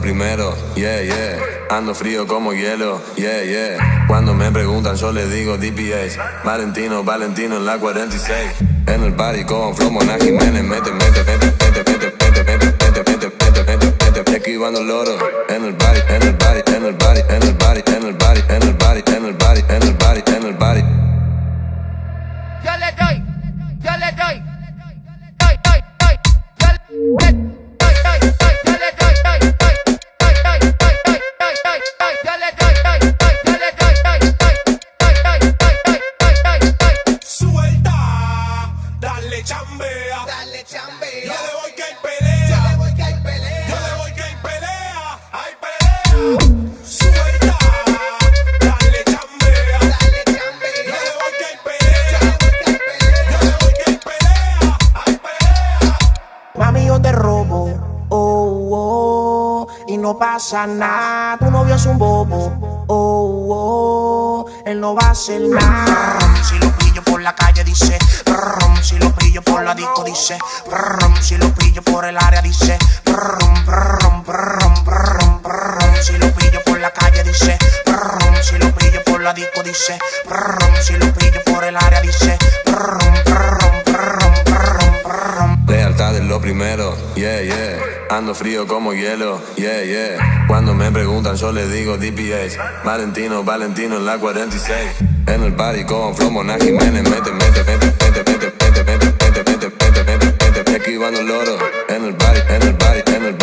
primero, yeah, yeah. Ando frío como hielo, yeah, yeah. Cuando me preguntan yo les digo DPS. Valentino, Valentino en la 46. En el party con Flow, Mona Jiménez. Mete, mete, mete, mete, mete, mete, mete, mete, mete, mete, mete, mete, esquivando el loro. En el party, en el party, en el party, en el party, en el party, en el party, en el party, en el party, en el party. Yo le doy, yo le doy, doy, doy, doy, yo le doy. Chambea, dale chambea. Yo le voy que hay pelea, yo le voy que hay pelea, yo le voy que hay pelea, hay pelea. Suelta, dale chambea, dale chambea. Yo le voy que hay pelea, yo le voy que hay pelea, yo le voy que hay pelea, hay pelea. Mami, yo te robo, oh, oh, y no pasa nada. Tu novio es un bobo, oh, oh, él no va a hacer nada. Si lo pillo por la calle dice, si lo pillo por la disco dice, si lo pillo por el área dice, si lo pillo por la calle dice, si lo pillo por la disco dice, si lo pillo por el área dice, Lealtad es lo primero, yeah, yeah. Ando frío como hielo, yeah, yeah. Cuando me preguntan yo les digo DPS. Valentino, Valentino en la 46. En el party con Flow, Mona Jiménez. Mete, mete, mete, mete, mete, mete, mete, mete, mete, mete, mete, mete, esquivando el loro. En el party, en el party, en el